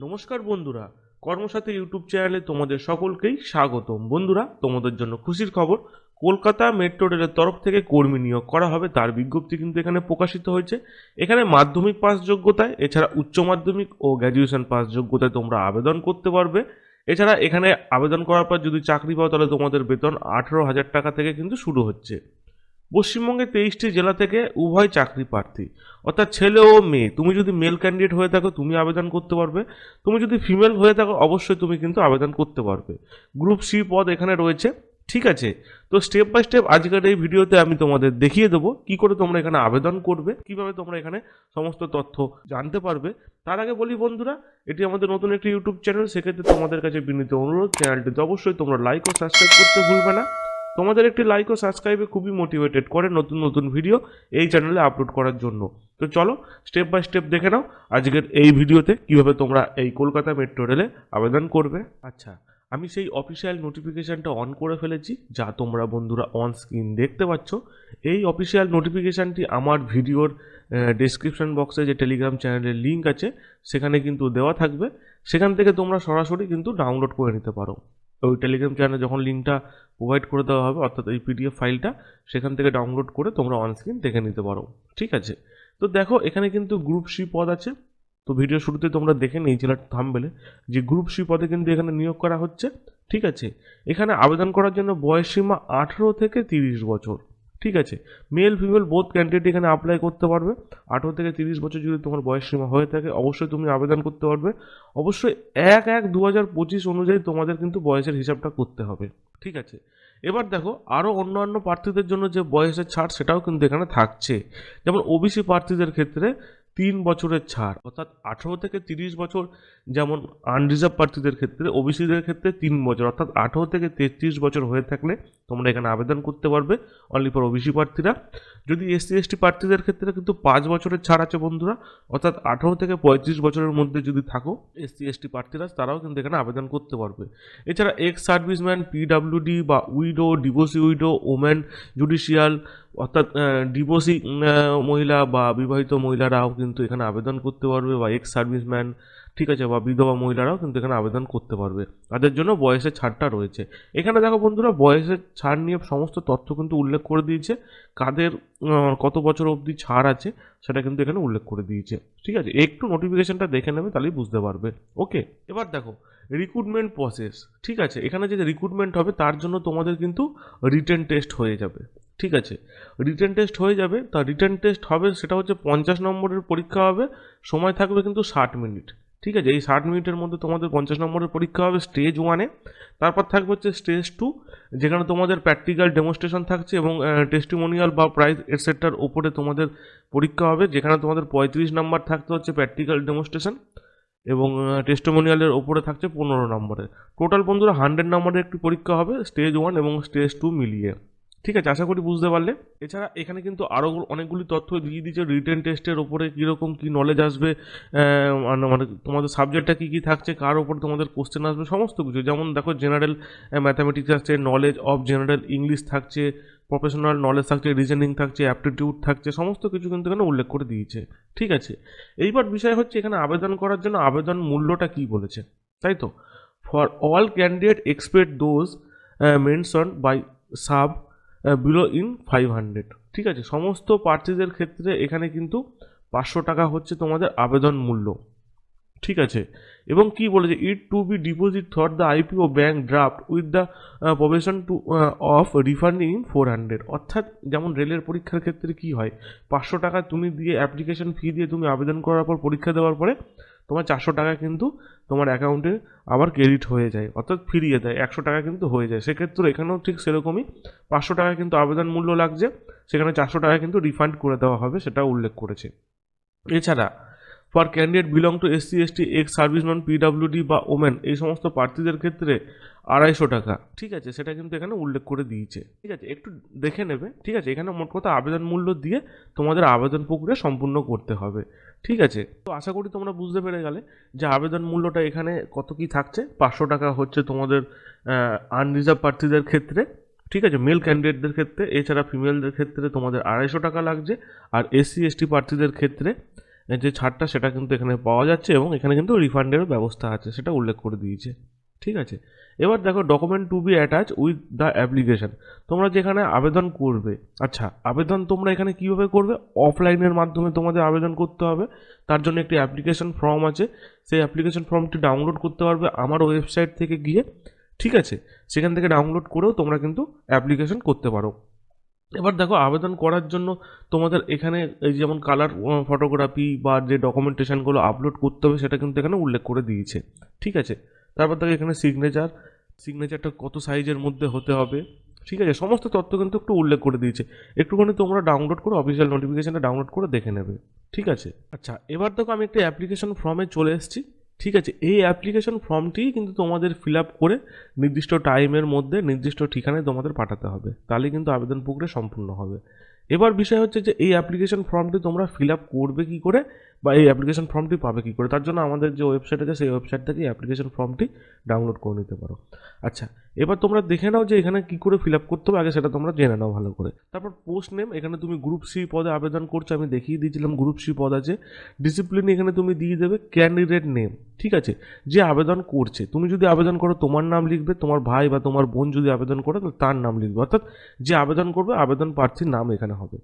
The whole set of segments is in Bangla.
নমস্কার বন্ধুরা, কর্মসাথী ইউটিউব চ্যানেলে তোমাদের সকলকেই স্বাগতম। বন্ধুরা, তোমাদের জন্য খুশির খবর, কলকাতা মেট্রো রেলের তরফ থেকে কর্মী নিয়োগ করা হবে তার বিজ্ঞপ্তি কিন্তু এখানে প্রকাশিত হয়েছে। এখানে মাধ্যমিক পাস যোগ্যতায়, এছাড়া উচ্চ মাধ্যমিক ও গ্র্যাজুয়েশন পাস যোগ্যতায় তোমরা আবেদন করতে পারবে। এছাড়া এখানে আবেদন করার পর যদি চাকরি পাও তাহলে তোমাদের বেতন 18,000 টাকা থেকে কিন্তু শুরু হচ্ছে। পশ্চিমবঙ্গের 23টি জেলা থেকে উভয় চাকরি প্রার্থী, অর্থাৎ ছেলে ও মেয়ে। তুমি যদি মেল ক্যান্ডিডেট হয়ে থাকো তুমি আবেদন করতে পারবে, তুমি যদি ফিমেল হয়ে থাকো অবশ্যই তুমি কিন্তু আবেদন করতে পারবে। গ্রুপ সি পদ এখানে রয়েছে। ঠিক আছে, তো স্টেপ বাই স্টেপ আজকের এই ভিডিওতে আমি তোমাদের দেখিয়ে দেবো কী করে তোমরা এখানে আবেদন করবে, কিভাবে তোমরা এখানে সমস্ত তথ্য জানতে পারবে। তার আগে বলি বন্ধুরা, এটি আমাদের নতুন একটি ইউটিউব চ্যানেল, সেক্ষেত্রে তোমাদের কাছে বিনীত অনুরোধ, চ্যানেলটিতে অবশ্যই তোমরা লাইক ও সাবস্ক্রাইব করতে ভুলবে না। তোমাদের একটি লাইক ও সাবস্ক্রাইবে খুবই মোটিভেটেড করে নতুন নতুন ভিডিও এই চ্যানেলে আপলোড করার জন্য। তো চলো স্টেপ বাই স্টেপ দেখে নাও আজকের এই ভিডিওতে কিভাবে তোমরা এই কলকাতা মেট্রো রেলে আবেদন করবে। আচ্ছা, আমি সেই অফিসিয়াল নোটিফিকেশানটা অন করে ফেলেছি, যা তোমরা বন্ধুরা অন স্ক্রিন দেখতে পাচ্ছ। এই অফিসিয়াল নোটিফিকেশানটি আমার ভিডিওর ডেসক্রিপশন বক্সে যে টেলিগ্রাম চ্যানেলের লিঙ্ক আছে সেখানে কিন্তু দেওয়া থাকবে। সেখান থেকে তোমরা সরাসরি কিন্তু ডাউনলোড করে নিতে পারো। ওই টেলিগ্রাম চ্যানেলে যখন লিঙ্কটা প্রোভাইড করে দেওয়া হবে, অর্থাৎ এই পিডিএফ ফাইলটা, সেখান থেকে ডাউনলোড করে তোমরা অনস্ক্রিন দেখে নিতে পারো। ঠিক আছে, তো দেখো এখানে কিন্তু গ্রুপ সি পদ আছে। তো ভিডিও শুরুতে তোমরা দেখে নিয়েছিলে থাম্বনেলে যে গ্রুপ সি পদে কিন্তু এখানে নিয়োগ করা হচ্ছে। ঠিক আছে, এখানে আবেদন করার জন্য বয়সসীমা 18 থেকে 30 বছর। ঠিক আছে, মেল ফিমেল বোথ ক্যান্ডিডেট এখানে অ্যাপ্লাই করতে পারবে। 18 থেকে 30 বছর যদি তোমার বয়সসীমা হয়ে থাকে অবশ্যই তুমি আবেদন করতে পারবে। অবশ্যই 1/1/2025 অনুযায়ী তোমাদের কিন্তু বয়সের হিসাবটা করতে হবে। ঠিক আছে, এবার দেখো আরও অন্যান্য প্রার্থীদের জন্য যে বয়সের ছাড় সেটাও কিন্তু এখানে থাকছে। যেমন ওবিসি প্রার্থীদের ক্ষেত্রে 3 বছরের ছাড়, অর্থাৎ 18 থেকে 30 বছর। যেমন আনরিজার্ভ প্রার্থীদের ক্ষেত্রে, ওবিসিদের ক্ষেত্রে 3 বছর, অর্থাৎ 18 থেকে 33 বছর হয়ে থাকলে তোমরা এখানে আবেদন করতে পারবে, অনলি ফর ওবিসি প্রার্থীরা। যদি এসসি এসটি প্রার্থীদের ক্ষেত্রে কিন্তু 5 বছরের ছাড় আছে বন্ধুরা, অর্থাৎ 18 থেকে 35 বছরের মধ্যে যদি থাকো এসসি এসটি প্রার্থীরা, তারাও কিন্তু এখানে আবেদন করতে পারবে। এছাড়া এক্স সার্ভিসম্যান, পিডাব্লিউডি বা widow, divorcee widow, women judicial, অর্থাৎ ডিভোর্সি মহিলা বা বিবাহিত মহিলারাও কিন্তু এখানে আবেদন করতে পারবে, বা এক্স সার্ভিসম্যান, ঠিক আছে, বা বিধবা মহিলারাও কিন্তু এখানে আবেদন করতে পারবে। তাদের জন্য বয়সের ছাড়টা রয়েছে। এখানে দেখো বন্ধুরা, বয়সের ছাড় নিয়ে সমস্ত তথ্য কিন্তু উল্লেখ করে দিয়েছে। কাদের কত বছর অবধি ছাড় আছে সেটা কিন্তু এখানে উল্লেখ করে দিয়েছে। ঠিক আছে, একটু নোটিফিকেশনটা দেখে নেবে তাহলেই বুঝতে পারবে। ওকে, এবার দেখো রিক্রুটমেন্ট প্রসেস। ঠিক আছে, এখানে যে রিক্রুটমেন্ট হবে তার জন্য তোমাদের কিন্তু রিটেন টেস্ট হয়ে যাবে। ঠিক আছে, রিটেন টেস্ট হয়ে যাবে। তা রিটেন টেস্ট হবে, সেটা হচ্ছে 50 নম্বরের পরীক্ষা হবে, সময় থাকবে কিন্তু 60 মিনিট। ঠিক আছে, এই 60 মিনিটের মধ্যে তোমাদের 50 নম্বরের পরীক্ষা হবে স্টেজ 1-এ। তারপর থাকবে হচ্ছে স্টেজ 2, যেখানে তোমাদের প্র্যাকটিক্যাল ডেমনস্ট্রেশন থাকছে এবং টেস্টিমোনিয়াল বা প্রাইজ এটসেট্রার ওপরে তোমাদের পরীক্ষা হবে, যেখানে তোমাদের 35 নম্বর থাকতে হচ্ছে প্র্যাকটিক্যাল ডেমনস্ট্রেশন, এবং টেস্টিমোনিয়ালের ওপরে থাকছে 15 নম্বরের। টোটাল বন্ধুরা 100 নম্বরের একটি পরীক্ষা হবে স্টেজ 1 এবং স্টেজ 2 মিলিয়ে। ঠিক আছে, আশা করি বুঝতে পারলে। এছাড়া এখানে কিন্তু আরও অনেকগুলি তথ্য দিয়ে দিচ্ছে রিটেন টেস্টের ওপরে কীরকম কী নলেজ আসবে, মানে তোমাদের সাবজেক্টটা কী কী থাকছে, কার ওপরে তোমাদের কোশ্চেন আসবে, সমস্ত কিছু। যেমন দেখো জেনারেল ম্যাথামেটিক্স থাকছে, নলেজ অফ জেনারেল ইংলিশ থাকছে, প্রফেশনাল নলেজ থাকছে, রিজনিং থাকছে, অ্যাপটিটিউড থাকছে, সমস্ত কিছু কিন্তু এখানে উল্লেখ করে দিয়েছে। ঠিক আছে, এইবার বিষয় হচ্ছে এখানে আবেদন করার জন্য আবেদন মূল্যটা কী বলেছে, তাই তো। For all candidate expect those mention by sub below in 500। ঠিক আছে, সমস্ত প্রার্থীদের ক্ষেত্রে এখানে কিন্তু 500 টাকা হচ্ছে তোমাদের আবেদন মূল্য। ঠিক আছে, এবং কি বলেছে, it to be deposit through the IPO bank draft with the provision to of refunding in 400। অর্থাৎ যেমন রেলের পরীক্ষার ক্ষেত্রে কি হয়, 500 টাকা তুমি দিয়ে অ্যাপ্লিকেশন ফি দিয়ে তুমি আবেদন করার পর পরীক্ষা দেওয়ার পরে তোমার 400 টাকা কিন্তু তোমার অ্যাকাউন্টে আবার ক্রেডিট হয়ে যায়, অর্থাৎ ফিরিয়ে দেয়, 100 টাকা কিন্তু হয়ে যায়। সেক্ষেত্রে এখানেও ঠিক সেরকমই 500 টাকা কিন্তু আবেদন মূল্য লাগছে, সেখানে 400 টাকা কিন্তু রিফান্ড করে দেওয়া হবে, সেটা উল্লেখ করেছে। এছাড়া for candidate belong to SC ST, ex serviceman, PWD বা ওমেন, এই সমস্ত প্রার্থীদের ক্ষেত্রে 250 টাকা। ঠিক আছে, সেটা কিন্তু এখানে উল্লেখ করে দিয়েছে। ঠিক আছে, একটু দেখে নেবে। ঠিক আছে, এখানে মোট কথা আবেদন মূল্য দিয়ে তোমাদের আবেদন প্রক্রিয়া সম্পূর্ণ করতে হবে। ঠিক আছে, তো আশা করি তোমরা বুঝতে পেরে গেলে যে আবেদন মূল্যটা এখানে কত কী থাকছে। 500 টাকা হচ্ছে তোমাদের আনরিজার্ভ প্রার্থীদের ক্ষেত্রে। ঠিক আছে, মেল ক্যান্ডিডেটদের ক্ষেত্রে। এছাড়া ফিমেলদের ক্ষেত্রে তোমাদের 250 টাকা লাগছে। আর এসসি এসটি প্রার্থীদের ক্ষেত্রে যে ছাড়টা সেটা কিন্তু এখানে পাওয়া যাচ্ছে এবং এখানে কিন্তু রিফান্ডেরও ব্যবস্থা আছে, সেটা উল্লেখ করে দিয়েছে। ঠিক আছে, এবার দেখো document to be attach with the application. তোমরা যেখানে আবেদন করবে, আচ্ছা আবেদন তোমরা এখানে কীভাবে করবে, অফলাইনের মাধ্যমে তোমাদের আবেদন করতে হবে। তার জন্য একটি অ্যাপ্লিকেশন ফর্ম আছে, সেই অ্যাপ্লিকেশন ফর্মটি ডাউনলোড করতে পারবে আমার ওয়েবসাইট থেকে গিয়ে। ঠিক আছে, সেখান থেকে ডাউনলোড করেও তোমরা কিন্তু অ্যাপ্লিকেশন করতে পারো। এবার দেখো আবেদন করার জন্য তোমাদের এখানে এই যেমন কালার ফটোগ্রাফি বা যে ডকুমেন্টেশনগুলো আপলোড করতে হবে সেটা কিন্তু এখানে উল্লেখ করে দিয়েছে। ঠিক আছে, তারপর দেখো এখানে সিগনেচারটা কত সাইজের মধ্যে হতে হবে। ঠিক আছে, সমস্ত তথ্য কিন্তু একটু উল্লেখ করে দিয়েছে, একটুখানি তোমরা ডাউনলোড করে অফিসিয়াল নোটিফিকেশনটা ডাউনলোড করে দেখে নেবে। ঠিক আছে, আচ্ছা এবার দেখো আমি একটা অ্যাপ্লিকেশন ফর্মে চলে এসেছি। ঠিক আছে, এই অ্যাপ্লিকেশন ফর্মটি কিন্তু তোমাদের ফিল আপ করে নির্দিষ্ট টাইমের মধ্যে নির্দিষ্ট ঠিকানায় তোমাদের পাঠাতে হবে, তাহলে কিন্তু আবেদন প্রক্রিয়া সম্পূর্ণ হবে। এবার বিষয় হচ্ছে যে এই অ্যাপ্লিকেশন ফর্মটি তোমরা ফিল আপ করবে কী করে বা এই অ্যাপ্লিকেশন ফর্মটি পাবে কী করে, তার জন্য আমাদের যে ওয়েবসাইট আছে সেই ওয়েবসাইট থেকে অ্যাপ্লিকেশন ফর্মটি ডাউনলোড করে নিতে পারো। আচ্ছা, এবার তোমরা দেখে নাও যে এখানে কী করে ফিল আপ করতে হবে, আগে সেটা তোমরা জেনে নাও ভালো করে। তারপর পোস্ট নেম, এখানে তুমি গ্রুপ সি পদে আবেদন করছো, আমি দেখিয়ে দিয়েছিলাম গ্রুপ সি পদ আছে। ডিসিপ্লিন এখানে তুমি দিয়ে দেবে ক্যান্ডিডেট নেম। ঠিক আছে, যে আবেদন করছে, তুমি যদি আবেদন করো তোমার নাম লিখবে, তোমার ভাই বা তোমার বোন যদি আবেদন করে তার নাম লিখবে, অর্থাৎ যে আবেদন করবে আবেদন প্রার্থীর নাম এখানে হবে।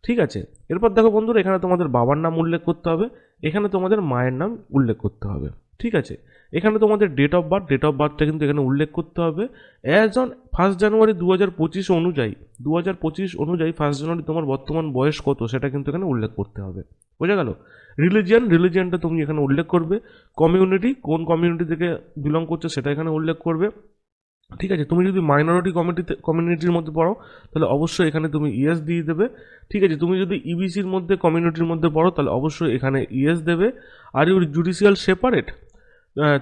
ঠিক আছে, এরপর দেখো বন্ধুরা এখানে তোমাদের বাবার নাম উল্লেখ করতে হবে, এখানে তোমাদের মায়ের নাম উল্লেখ করতে হবে। ঠিক আছে, এখানে তোমাদের ডেট অফ বার্থটা কিন্তু এখানে উল্লেখ করতে হবে অ্যাজ অন 1 জানুয়ারি 2025 অনুযায়ী 1 জানুয়ারি তোমার বর্তমান বয়স কত সেটা কিন্তু এখানে উল্লেখ করতে হবে। বোঝা গেল? রিলিজিয়নটা তুমি এখানে উল্লেখ করবে। কমিউনিটি, কোন কমিউনিটি থেকে বিলং করছো সেটা এখানে উল্লেখ করবে। ঠিক আছে, তুমি যদি মাইনরিটি কমিউনিটির মধ্যে পড়ো তাহলে অবশ্যই এখানে তুমি ইয়েস দিয়ে দেবে। ঠিক আছে, তুমি যদি ইবিসির মধ্যে কমিউনিটির মধ্যে পড়ো তাহলে অবশ্যই এখানে ইয়েস দেবে। আর ইউর জুডিশিয়াল সেপারেট,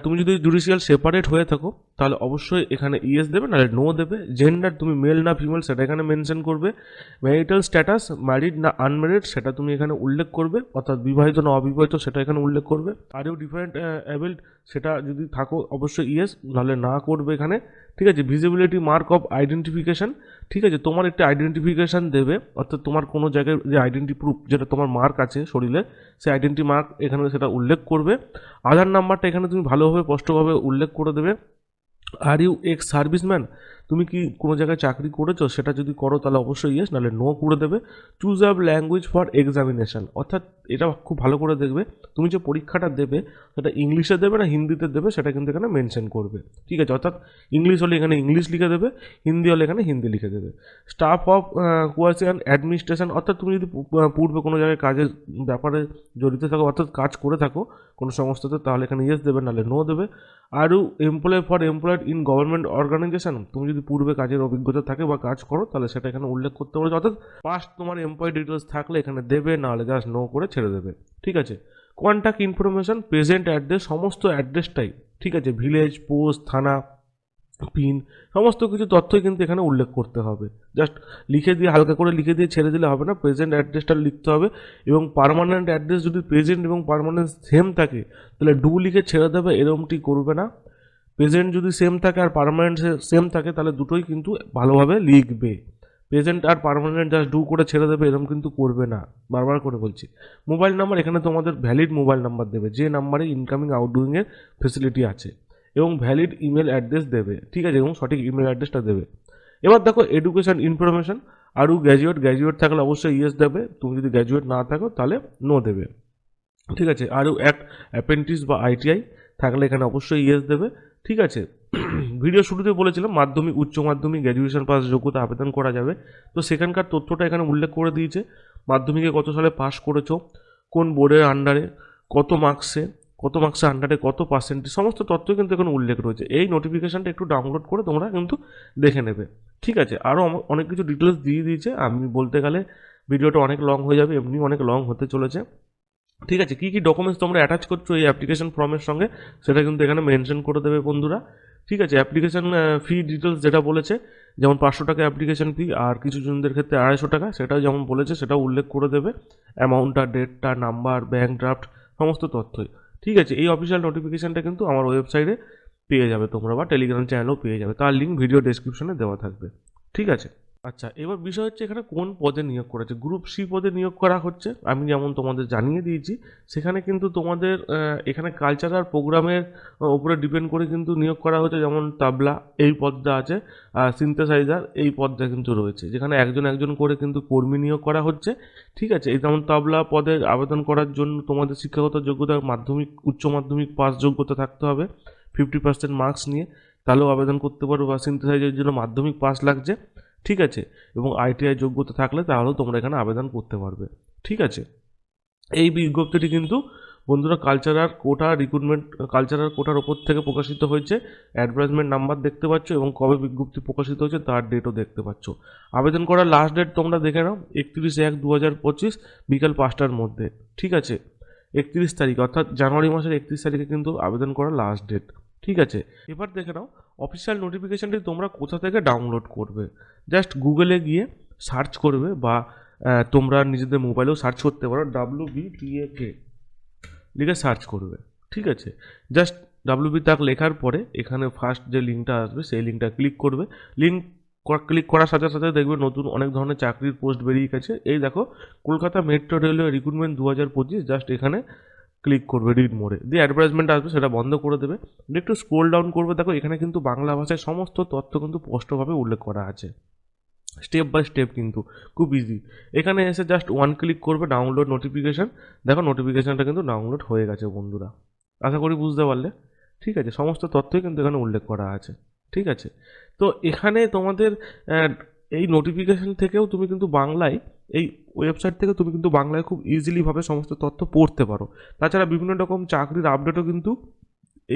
তুমি যদি জুডিশিয়াল সেপারেট হয়ে থাকো তাহলে অবশ্যই এখানে ইয়েস দেবে, নাহলে নো দেবে। জেন্ডার, তুমি মেল না ফিমেল সেটা এখানে মেনশন করবে। ম্যারিটাল স্ট্যাটাস, ম্যারিড না আনম্যারিড সেটা তুমি এখানে উল্লেখ করবে, অর্থাৎ বিবাহিত না অবিবাহিত সেটা এখানে উল্লেখ করবে। আর ইউ ডিফারেন্ট অ্যাবেল্ড সেটা যদি থাকো অবশ্যই ইয়েস, নাহলে না করবে এখানে। ঠিক আছে, ভিজিবিলিটি মার্ক অফ আইডেন্টিফিকেশান, ঠিক আছে, তোমার একটা আইডেন্টিফিকেশান দেবে, অর্থাৎ তোমার কোনো জায়গায় যে আইডেন্টি প্রুফ যেটা তোমার মার্ক আছে শরীরে সেই আইডেন্টি মার্ক এখানে সেটা উল্লেখ করবে। আধার নাম্বারটা এখানে তুমি ভালোভাবে স্পষ্টভাবে উল্লেখ করে দেবে। আর ইউ এক্স সার্ভিসম্যান, তুমি কি কোনো জায়গায় চাকরি করেছো, সেটা যদি করো তাহলে অবশ্যই ইয়েস, নাহলে নো করে দেবে। Choose up language for examination, অর্থাৎ এটা খুব ভালো করে দেখবে তুমি যে পরীক্ষাটা দেবে সেটা ইংলিশে দেবে না হিন্দিতে দেবে সেটা কিন্তু এখানে মেনশন করবে। ঠিক আছে, অর্থাৎ ইংলিশ হলে এখানে ইংলিশ লিখে দেবে, হিন্দি হলে এখানে হিন্দি লিখে দেবে। স্টাফ অফ কোয়াশন অ্যাডমিনিস্ট্রেশন, অর্থাৎ তুমি যদি পূর্বে কোনো জায়গায় কাজের ব্যাপারে জড়িত থাকো, অর্থাৎ কাজ করে থাকো কোনো সংস্থাতে, তাহলে এখানে ইয়েস দেবে, নাহলে নো দেবে। Are you employed in government organization, তুমি যদি পূর্বে কাজের অভিজ্ঞতা থাকে বা কাজ করো তাহলে সেটা এখানে উল্লেখ করতে পারো, অর্থাৎ পাস্ট তোমার এমপ্লয় ডিটেলস থাকলে এখানে দেবে, নাহলে জাস্ট নো করে ছেড়ে দেবে। ঠিক আছে, কন্ট্যাক্ট ইনফরমেশন, প্রেজেন্ট অ্যাড্রেস, সমস্ত অ্যাড্রেসটাই, ঠিক আছে, ভিলেজ, পোস্ট, থানা, পিন, সমস্ত কিছু তথ্যই কিন্তু এখানে উল্লেখ করতে হবে। জাস্ট লিখে দিয়ে হালকা করে লিখে দিয়ে ছেড়ে দিলে হবে না, প্রেজেন্ট অ্যাড্রেসটা লিখতে হবে। এবং পার্মানেন্ট অ্যাড্রেস যদি প্রেজেন্ট এবং পার্মানেন্ট সেম থাকে তাহলে ডু লিখে ছেড়ে দেবে, এরকমটি করবে না। প্রেজেন্ট যদি সেম থাকে আর পার্মানেন্ট সেম থাকে তাহলে দুটোই কিন্তু ভালোভাবে লিখবে। প্রেজেন্ট আর পার্মানেন্ট জাস্ট ডু করে ছেড়ে দেবে এরকম কিন্তু করবে না, বারবার করে বলছি। মোবাইল নাম্বার, এখানে তোমাদের ভ্যালিড মোবাইল নাম্বার দেবে যে নাম্বারে ইনকামিং আউটগোয়িংয়ের ফেসিলিটি আছে, এবং ভ্যালিড ইমেল অ্যাড্রেস দেবে। ঠিক আছে, এবং সঠিক ইমেল অ্যাড্রেসটা দেবে। এবার দেখো এডুকেশন ইনফরমেশন, আরও গ্র্যাজুয়েট থাকলে অবশ্যই ইয়েস দেবে, তুমি যদি গ্র্যাজুয়েট না থাকো তাহলে নো দেবে। ঠিক আছে, আরও অ্যাপ্রেন্টিস বা আইটিআই থাকলে এখানে অবশ্যই ইয়েস দেবে। ঠিক আছে, ভিডিও শুরুতে বলেছিলাম মাধ্যমিক, উচ্চ মাধ্যমিক, গ্র্যাজুয়েশন পাস যোগ্যতা আবেদন করা যাবে, তো সেখানকার তথ্যটা এখানে উল্লেখ করে দিয়েছে। মাধ্যমিকে কত সালে পাস করেছো, কোন বোর্ডের আন্ডারে, কত মার্কসে আন্ডারে কত পার্সেন্টেজ, সমস্ত তথ্য কিন্তু এখানে উল্লেখ রয়েছে। এই নোটিফিকেশানটা একটু ডাউনলোড করে তোমরা কিন্তু দেখে নেবে। ঠিক আছে, আরও অনেক কিছু ডিটেলস দিয়ে দিয়েছে, আমি বলতে গেলে ভিডিওটা অনেক লং হয়ে যাবে, এমনি অনেক লং হতে চলেছে। ঠিক আছে, কী কী ডকুমেন্টস তোমরা অ্যাটাচ করছো এই অ্যাপ্লিকেশন ফর্মের সঙ্গে সেটা কিন্তু এখানে মেনশন করে দেবে বন্ধুরা। ঠিক আছে, অ্যাপ্লিকেশন ফি ডিটেলস যেটা বলেছে, যেমন 500 টাকা অ্যাপ্লিকেশন ফি, আর কিছু জনদের ক্ষেত্রে 250 টাকা, সেটাও যেমন বলেছে সেটাও উল্লেখ করে দেবে। অ্যামাউন্টটা, ডেটটা, নাম্বার, ব্যাঙ্ক ড্রাফট, সমস্ত তথ্যই। ঠিক আছে, এই অফিসিয়াল নোটিফিকেশানটা কিন্তু আমার ওয়েবসাইটে পেয়ে যাবে তোমরা, বা টেলিগ্রাম চ্যানেলেও পেয়ে যাবে, তার লিঙ্ক ভিডিও ডেসক্রিপশনে দেওয়া থাকবে। ঠিক আছে, আচ্ছা, এবার বিষয় হচ্ছে এখানে কোন পদে নিয়োগ করা হচ্ছে। গ্রুপ সি পদে নিয়োগ করা হচ্ছে, আমি যেমন তোমাদের জানিয়ে দিয়েছি। সেখানে কিন্তু তোমাদের এখানে কালচারাল প্রোগ্রামের উপরে ডিপেন্ড করে কিন্তু নিয়োগ করা হচ্ছে, যেমন তাবলা এই পদটা আছে, আর সিনথেসাইজার এই পদটা কিন্তু রয়েছে, যেখানে একজন একজন করে কিন্তু কর্মী নিয়োগ করা হচ্ছে। ঠিক আছে, এই যেমন তাবলা পদে আবেদন করার জন্য তোমাদের শিক্ষাগত যোগ্যতা মাধ্যমিক উচ্চ মাধ্যমিক পাস যোগ্যতা থাকতে হবে 50% মার্কস নিয়ে, তাহলেও আবেদন করতে পারো। বা সিনথেসাইজারের জন্য মাধ্যমিক পাস লাগছে, ঠিক আছে, এবং আইটিআই যোগ্যতা থাকলে তাহলেও তোমরা এখানে আবেদন করতে পারবে। ঠিক আছে, এই বিজ্ঞপ্তিটি কিন্তু বন্ধুরা কালচারাল কোটার ওপর থেকে প্রকাশিত হয়েছে। অ্যাডভার্টাইজমেন্ট নাম্বার দেখতে পাচ্ছ এবং কবে বিজ্ঞপ্তি প্রকাশিত হয়েছে তার ডেটও দেখতে পাচ্ছ। আবেদন করার লাস্ট ডেট তোমরা দেখে নাও 31/1/2025 বিকাল 5টার মধ্যে। ঠিক আছে, 31 তারিখ অর্থাৎ জানুয়ারি মাসের 31 তারিখে কিন্তু আবেদন করার লাস্ট ডেট। ঠিক আছে, এবার দেখে নাও অফিসিয়াল নোটিফিকেশানটি তোমরা কোথা থেকে ডাউনলোড করবে। জাস্ট গুগলে গিয়ে সার্চ করবে, বা তোমরা নিজেদের মোবাইলেও সার্চ করতে পারো, WBTAK লিখে সার্চ করবে। ঠিক আছে, জাস্ট WB তাক লেখার পরে এখানে ফার্স্ট যে লিঙ্কটা আসবে সেই লিঙ্কটা ক্লিক করবে। লিঙ্ক ক্লিক করার সাথে সাথে দেখবে নতুন অনেক ধরনের চাকরির পোস্ট বেরিয়ে গেছে। এই দেখো, Kolkata metro railway recruitment 2025, just এখানে ক্লিক করবে রিড মোড়ে, দিয়ে অ্যাডভার্টাইজমেন্ট আসবে, সেটা বন্ধ করে দেবে। একটু স্ক্রোল ডাউন করবে, দেখো এখানে কিন্তু বাংলা ভাষায় সমস্ত তথ্য কিন্তু স্পষ্টভাবে উল্লেখ করা আছে, স্টেপ বাই স্টেপ, কিন্তু খুব ইজি। এখানে এসে জাস্ট ওয়ান ক্লিক করবে, ডাউনলোড নোটিফিকেশান। দেখো নোটিফিকেশানটা কিন্তু ডাউনলোড হয়ে গেছে বন্ধুরা, আশা করি বুঝতে পারলে। ঠিক আছে, সমস্ত তথ্যই কিন্তু এখানে উল্লেখ করা আছে। ঠিক আছে, তো এখানে তোমাদের এই নোটিফিকেশান থেকেও তুমি কিন্তু বাংলায়, এই ওয়েবসাইট থেকে তুমি কিন্তু বাংলায় খুব ইজিলিভাবে সমস্ত তথ্য পড়তে পারো। তাছাড়া বিভিন্ন রকম চাকরির আপডেটও কিন্তু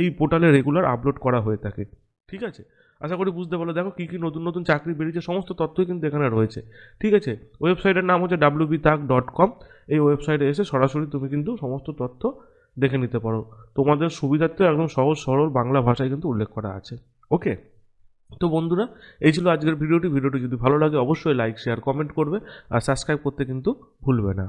এই পোর্টালে রেগুলার আপলোড করা হয়ে থাকে। ঠিক আছে, আশা করি বুঝতে পারলো। দেখো কী কী নতুন নতুন চাকরি বেরিয়েছে, সমস্ত তথ্যই কিন্তু এখানে রয়েছে। ঠিক আছে, ওয়েবসাইটের নাম হচ্ছে wbtak.com। এই ওয়েবসাইটে এসে সরাসরি তুমি কিন্তু সমস্ত তথ্য দেখে নিতে পারো। তোমাদের সুবিধার্থে একদম সহজ সরল বাংলা ভাষায় কিন্তু উল্লেখ করা আছে। ওকে, তো বন্ধুরা, এই ছিল আজকের ভিডিওটি। ভিডিওটি যদি ভালো লাগে অবশ্যই লাইক শেয়ার কমেন্ট করবে, আর সাবস্ক্রাইব করতে কিন্তু ভুলবে না।